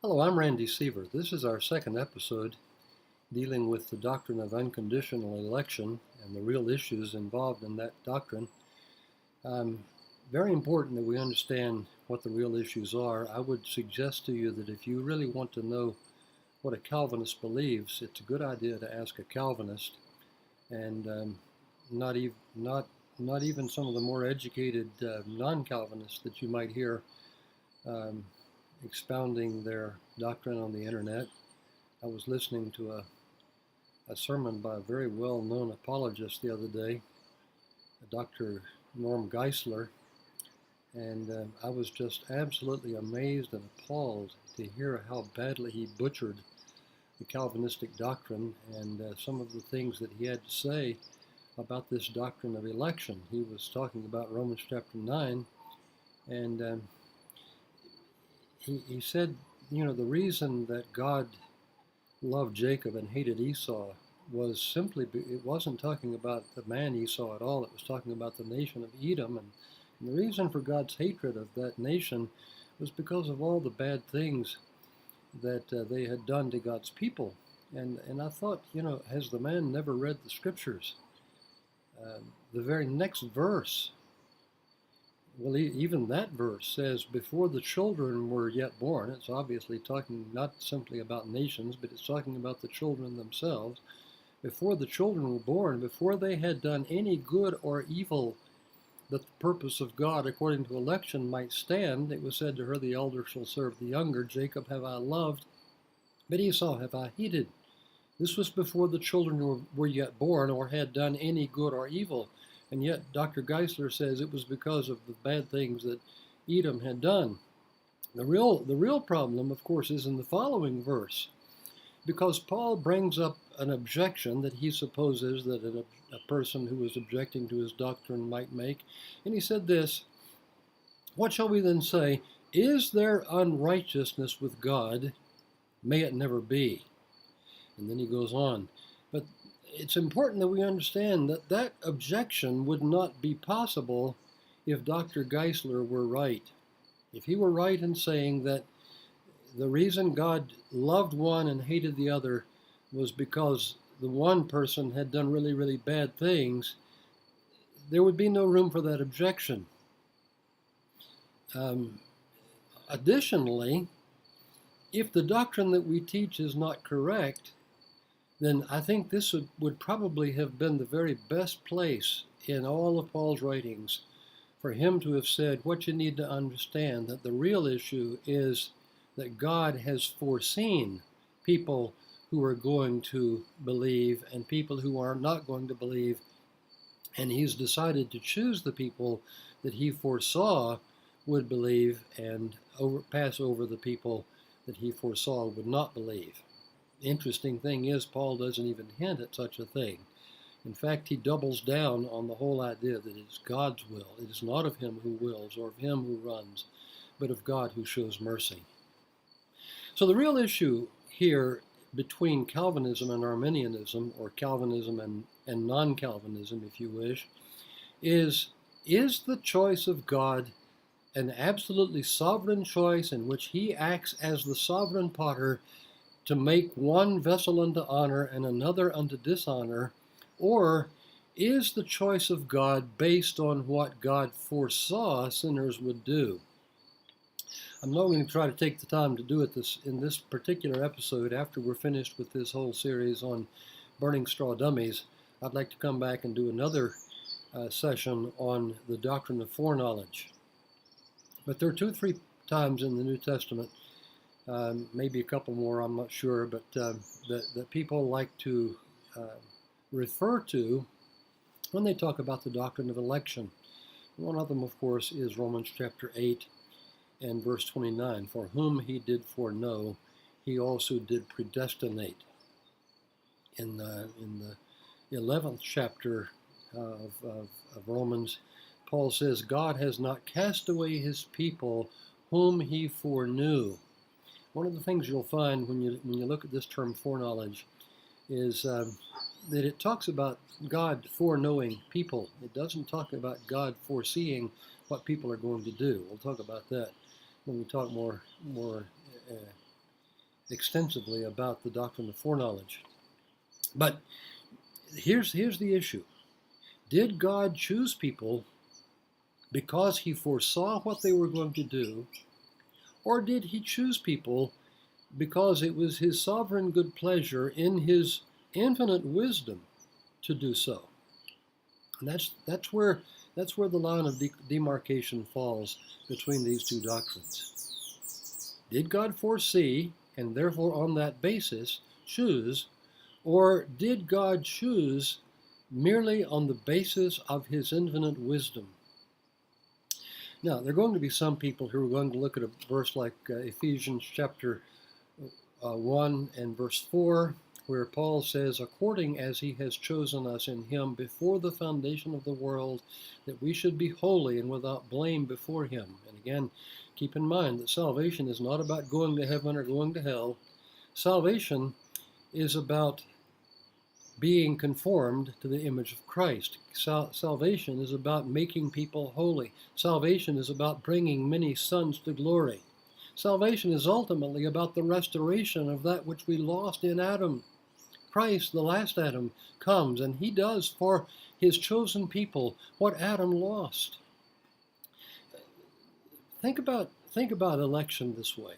Hello, I'm Randy Seaver. This is our second episode dealing with the doctrine of unconditional election and the real issues involved in that doctrine. Very important that we understand what the real issues are. I would suggest to you that if you really want to know what a Calvinist believes, it's a good idea to ask a Calvinist, and not even some of the more educated non-Calvinists that you might hear expounding their doctrine on the internet. I was listening to a sermon by a very well-known apologist the other day, Dr. Norm Geisler, and I was just absolutely amazed and appalled to hear how badly he butchered the Calvinistic doctrine and some of the things that he had to say about this doctrine of election. He was talking about Romans chapter 9, and he said, you know, the reason that God loved Jacob and hated Esau was simply, it wasn't talking about the man Esau at all, it was talking about the nation of Edom, and the reason for God's hatred of that nation was because of all the bad things that they had done to God's people. And I thought, you know, has the man never read the scriptures? The very next verse, well, even that verse says, before the children were yet born. It's obviously talking not simply about nations, but it's talking about the children themselves. Before the children were born, before they had done any good or evil that the purpose of God according to election might stand, it was said to her, the elder shall serve the younger. Jacob have I loved, but Esau have I hated. This was before the children were yet born or had done any good or evil. And yet Dr. Geisler says it was because of the bad things that Edom had done. The real problem, of course, is in the following verse, because Paul brings up an objection that he supposes that a person who is objecting to his doctrine might make. And he said this, what shall we then say? Is there unrighteousness with God? May it never be. And then he goes on. But it's important that we understand that that objection would not be possible if Dr. Geisler were right. If he were right in saying that the reason God loved one and hated the other was because the one person had done really, really bad things, there would be no room for that objection. Additionally, if the doctrine that we teach is not correct, then I think this would probably have been the very best place in all of Paul's writings for him to have said, what you need to understand, that the real issue is that God has foreseen people who are going to believe and people who are not going to believe, and he's decided to choose the people that he foresaw would believe and pass over the people that he foresaw would not believe. The interesting thing is, Paul doesn't even hint at such a thing. In fact, he doubles down on the whole idea that it is God's will. It is not of him who wills or of him who runs, but of God who shows mercy. So the real issue here between Calvinism and Arminianism, or Calvinism and non-Calvinism, if you wish, is the choice of God an absolutely sovereign choice in which he acts as the sovereign potter to make one vessel unto honor and another unto dishonor, or is the choice of God based on what God foresaw sinners would do? I'm not going to try to take the time to do it in this particular episode. After we're finished with this whole series on burning straw dummies, I'd like to come back and do another session on the doctrine of foreknowledge. But there are 2 or 3 times in the New Testament, maybe a couple more, I'm not sure, but that people like to refer to when they talk about the doctrine of election. One of them, of course, is Romans chapter 8 and verse 29. For whom he did foreknow, he also did predestinate. In the 11th chapter of Romans, Paul says, God has not cast away his people whom he foreknew. One of the things you'll find when you look at this term foreknowledge is that it talks about God foreknowing people. It doesn't talk about God foreseeing what people are going to do. We'll talk about that when we talk more extensively about the doctrine of foreknowledge. But here's the issue. Did God choose people because he foresaw what they were going to do, or did he choose people because it was his sovereign good pleasure in his infinite wisdom to do so? And that's where the line of demarcation falls between these two doctrines. Did God foresee, and therefore on that basis choose, or did God choose merely on the basis of his infinite wisdom? Now, there are going to be some people who are going to look at a verse like Ephesians chapter 1 and verse 4, where Paul says, according as he has chosen us in him before the foundation of the world, that we should be holy and without blame before him. And again, keep in mind that salvation is not about going to heaven or going to hell. Salvation is about being conformed to the image of Christ. Salvation is about making people holy. Salvation is about bringing many sons to glory. Salvation is ultimately about the restoration of that which we lost in Adam. Christ, the last Adam, comes and he does for his chosen people what Adam lost. Think about election this way.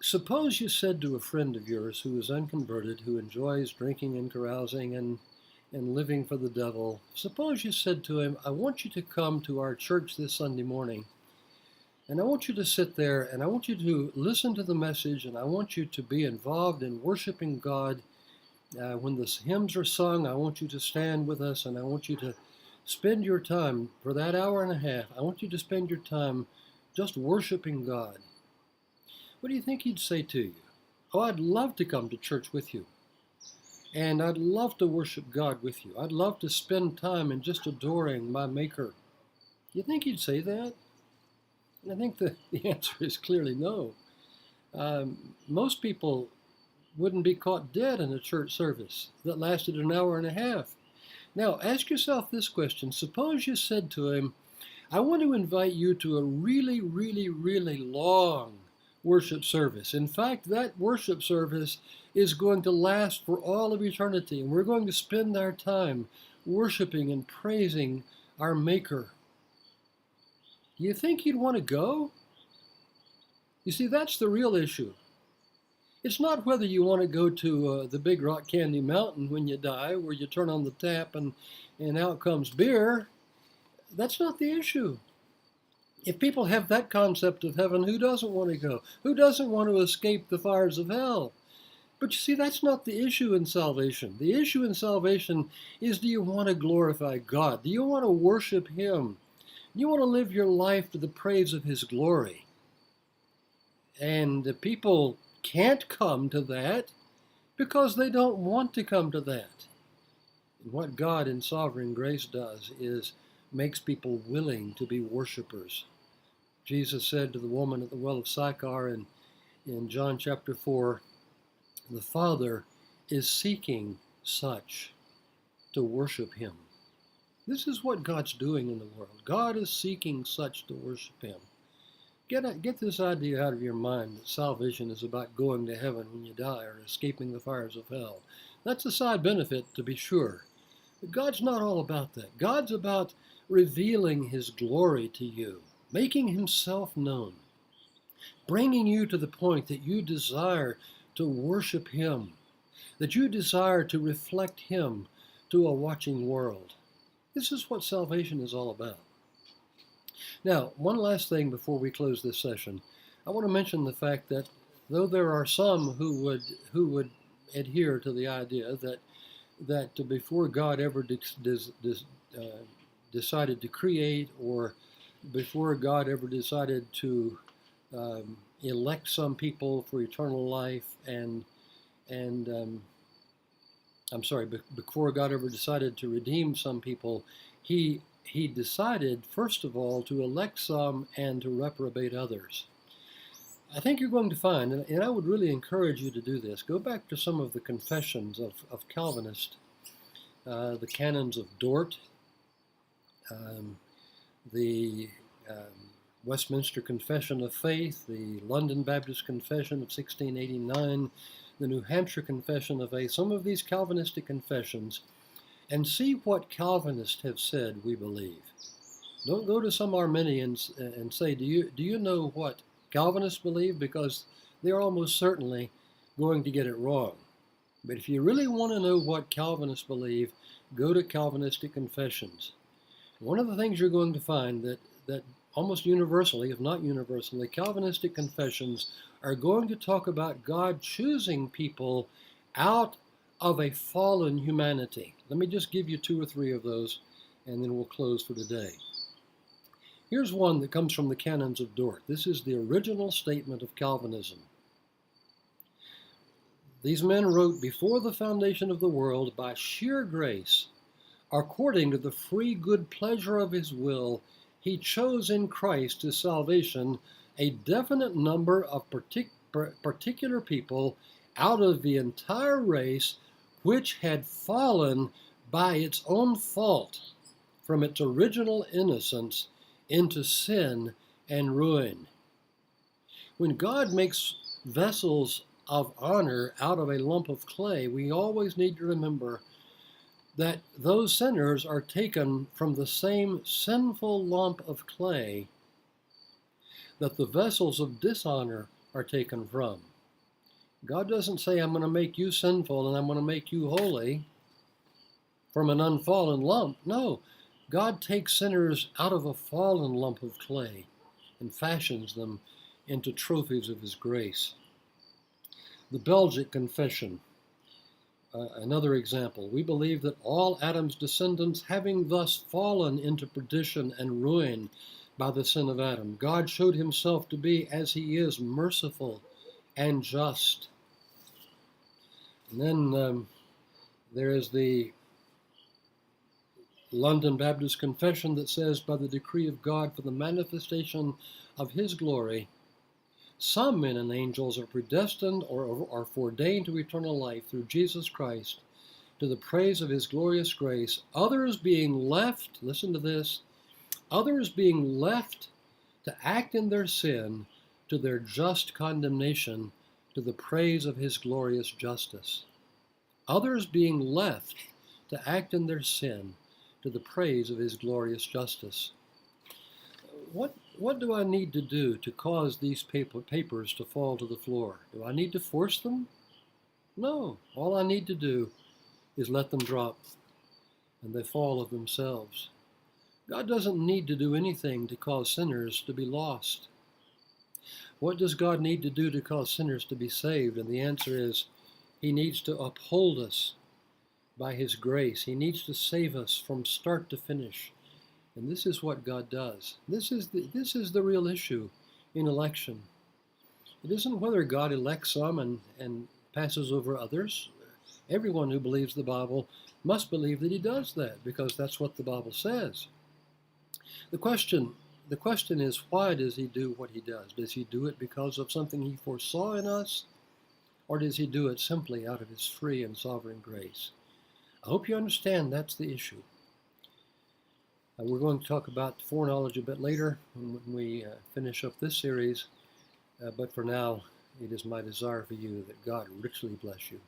Suppose you said to a friend of yours who is unconverted, who enjoys drinking and carousing and living for the devil, suppose you said to him, I want you to come to our church this Sunday morning, and I want you to sit there, and I want you to listen to the message, and I want you to be involved in worshiping God. When the hymns are sung, I want you to stand with us, and I want you to spend your time, for that hour and a half, I want you to spend your time just worshiping God. What do you think he'd say to you? Oh, I'd love to come to church with you. And I'd love to worship God with you. I'd love to spend time in just adoring my Maker. You think he'd say that? And I think the answer is clearly no. Most people wouldn't be caught dead in a church service that lasted an hour and a half. Now, ask yourself this question. Suppose you said to him, I want to invite you to a really, really, really long worship service. In fact, that worship service is going to last for all of eternity, and we're going to spend our time worshiping and praising our Maker. Do you think you'd want to go? You see, that's the real issue. It's not whether you want to go to the Big Rock Candy Mountain when you die, where you turn on the tap and out comes beer. That's not the issue. If people have that concept of heaven, who doesn't want to go? Who doesn't want to escape the fires of hell? But you see, that's not the issue in salvation. The issue in salvation is, do you want to glorify God? Do you want to worship him? Do you want to live your life to the praise of his glory? And people can't come to that because they don't want to come to that. And what God in sovereign grace does is makes people willing to be worshipers. Jesus said to the woman at the well of Sychar in John chapter 4, the Father is seeking such to worship him. This is what God's doing in the world. God is seeking such to worship him. Get this idea out of your mind that salvation is about going to heaven when you die or escaping the fires of hell. That's a side benefit, to be sure. But God's not all about that. God's about revealing his glory to you, making himself known, bringing you to the point that you desire to worship him, that you desire to reflect him to a watching world. This is what salvation is all about. Now, one last thing before we close this session. I want to mention the fact that though there are some who would adhere to the idea that before God ever decided to create, or before God ever decided to elect some people for eternal life, before God ever decided to redeem some people, he decided, first of all, to elect some and to reprobate others. I think you're going to find, and I would really encourage you to do this, go back to some of the confessions of Calvinist, the canons of Dort, the Westminster Confession of Faith, the London Baptist Confession of 1689, the New Hampshire Confession of Faith, some of these Calvinistic confessions, and see what Calvinists have said we believe. Don't go to some Arminians and say, do you know what Calvinists believe? Because they're almost certainly going to get it wrong. But if you really want to know what Calvinists believe, go to Calvinistic confessions. One of the things you're going to find that almost universally, if not universally, Calvinistic confessions are going to talk about God choosing people out of a fallen humanity. Let me just give you 2 or 3 of those, and then we'll close for today. Here's one that comes from the Canons of Dort. This is the original statement of Calvinism. These men wrote, "Before the foundation of the world, by sheer grace, according to the free good pleasure of his will, he chose in Christ his salvation a definite number of particular people out of the entire race which had fallen by its own fault from its original innocence into sin and ruin." When God makes vessels of honor out of a lump of clay, we always need to remember that those sinners are taken from the same sinful lump of clay that the vessels of dishonor are taken from. God doesn't say, I'm going to make you sinful and I'm going to make you holy from an unfallen lump. No, God takes sinners out of a fallen lump of clay and fashions them into trophies of his grace. The Belgic Confession, another example. We believe that all Adam's descendants, having thus fallen into perdition and ruin by the sin of Adam, God showed himself to be, as he is, merciful and just. And then there is the London Baptist Confession that says, by the decree of God for the manifestation of his glory, some men and angels are predestined or are foreordained to eternal life through Jesus Christ, to the praise of his glorious grace, others being left, listen to this, others being left to act in their sin to their just condemnation, to the praise of his glorious justice. Others being left to act in their sin to the praise of his glorious justice. What do I need to do to cause these papers to fall to the floor? Do I need to force them? No. All I need to do is let them drop, and they fall of themselves. God doesn't need to do anything to cause sinners to be lost. What does God need to do to cause sinners to be saved? And the answer is, he needs to uphold us by his grace. He needs to save us from start to finish. And this is what God does. This is the real issue in election. It isn't whether God elects some and passes over others. Everyone who believes the Bible must believe that he does that, because that's what the Bible says. The question is, why does he do what he does? Does he do it because of something he foresaw in us? Or does he do it simply out of his free and sovereign grace? I hope you understand that's the issue. We're going to talk about foreknowledge a bit later when we finish up this series. But for now, it is my desire for you that God richly bless you.